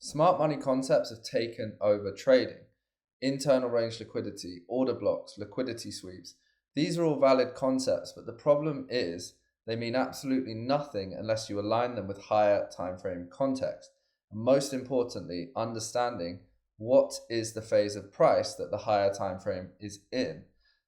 Smart money concepts have taken over trading. Internal range liquidity, order blocks, liquidity sweeps. These are all valid concepts, but the problem is they mean absolutely nothing unless you align them with higher time frame context. And most importantly, understanding what is the phase of price that the higher time frame is in.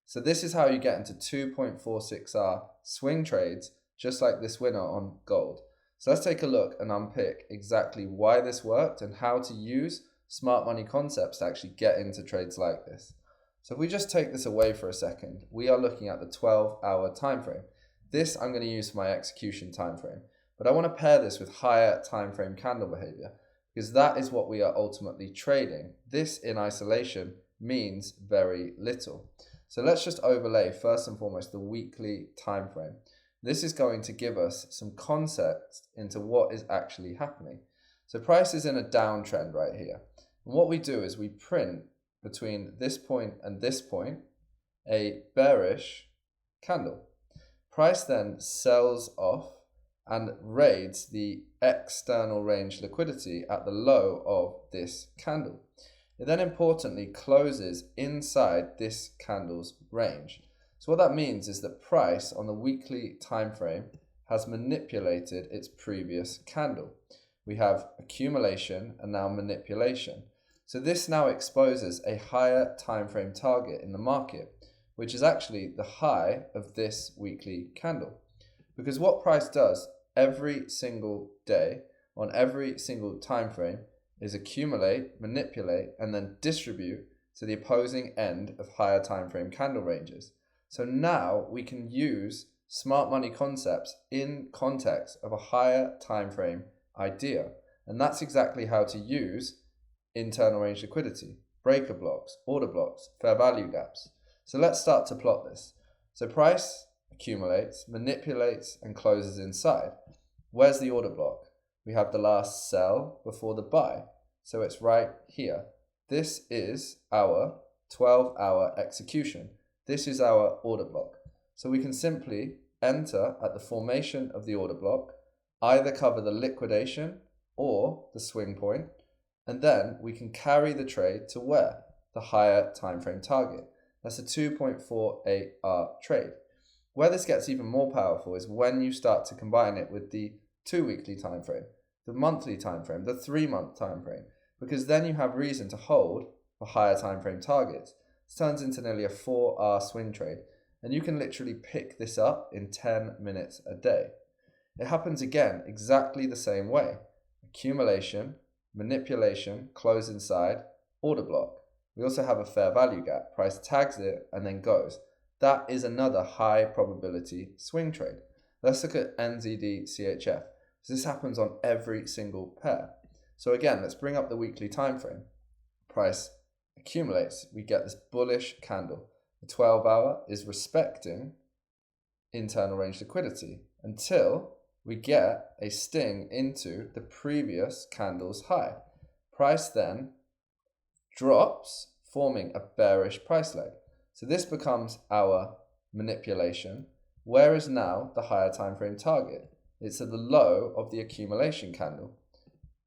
So this is how you get into 2.46R swing trades, just like this winner on gold. So let's take a look and unpick exactly why this worked and how to use smart money concepts to actually get into trades like this. So if we just take this away for a second, we are looking at the 12-hour time frame. This I'm going to use for my execution time frame, but I want to pair this with higher time frame candle behavior because that is what we are ultimately trading. This in isolation means very little. So let's just overlay first and foremost the weekly time frame. This is going to give us some context into what is actually happening. So price is in a downtrend right here. And what we do is we print between this point and this point a bearish candle. Price then sells off and raids the external range liquidity at the low of this candle. It then importantly closes inside this candle's range. So what that means is that price on the weekly time frame has manipulated its previous candle. We have accumulation and now manipulation. So this now exposes a higher time frame target in the market, which is actually the high of this weekly candle. Because what price does every single day on every single time frame is accumulate, manipulate, and then distribute to the opposing end of higher time frame candle ranges. So now we can use smart money concepts in context of a higher time frame idea. And that's exactly how to use internal range liquidity, breaker blocks, order blocks, fair value gaps. So let's start to plot this. So price accumulates, manipulates, and closes inside. Where's the order block? We have the last sell before the buy. So it's right here. This is our 12-hour execution. This is our order block. So we can simply enter at the formation of the order block, either cover the liquidation or the swing point, and then we can carry the trade to where? The higher time frame target. That's a 2.48R trade. Where this gets even more powerful is when you start to combine it with the 2-weekly time frame, the monthly time frame, the 3-month time frame, because then you have reason to hold for higher time frame targets. This turns into nearly a 4R swing trade, and you can literally pick this up in 10 minutes a day. It happens again exactly the same way. Accumulation, manipulation, close inside, order block. We also have a fair value gap. Price tags it and then goes. That is another high probability swing trade. Let's look at NZDCHF. So this happens on every single pair. So again, let's bring up the weekly time frame. Price accumulates, we get this bullish candle. The 12-hour is respecting internal range liquidity until we get a sting into the previous candle's high. Price then drops, forming a bearish price leg. So this becomes our manipulation. Where is now the higher time frame target? It's at the low of the accumulation candle.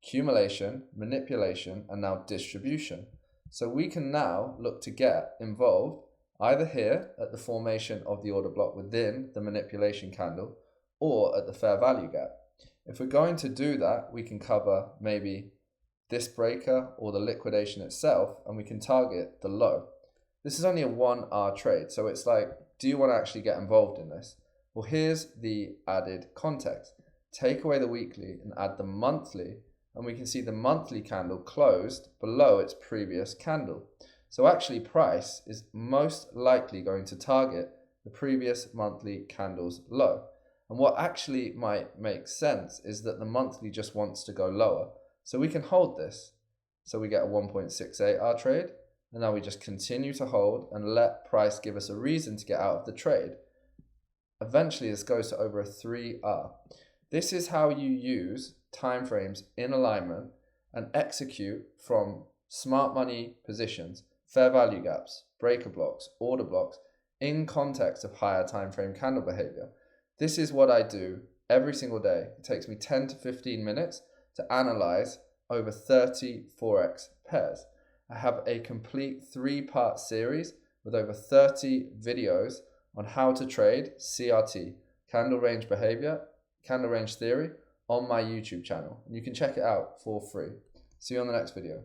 Accumulation, manipulation, and now distribution. So we can now look to get involved either here at the formation of the order block within the manipulation candle or at the fair value gap. If we're going to do that, we can cover maybe this breaker or the liquidation itself, and we can target the low. This is only a 1R trade, so it's like, do you want to actually get involved in this? Well, here's the added context. Take away the weekly and add the monthly, and we can see the monthly candle closed below its previous candle. So actually price is most likely going to target the previous monthly candle's low. And what actually might make sense is that the monthly just wants to go lower. So we can hold this. So we get a 1.68R trade. And now we just continue to hold and let price give us a reason to get out of the trade. Eventually this goes to over a 3R. This is how you use timeframes in alignment and execute from smart money positions, fair value gaps, breaker blocks, order blocks in context of higher time frame candle behavior. This is what I do every single day. It takes me 10 to 15 minutes to analyze over 30 Forex pairs. I have a complete 3-part series with over 30 videos on how to trade CRT, candle range behavior, candle range theory, on my YouTube channel. And you can check it out for free. See you on the next video.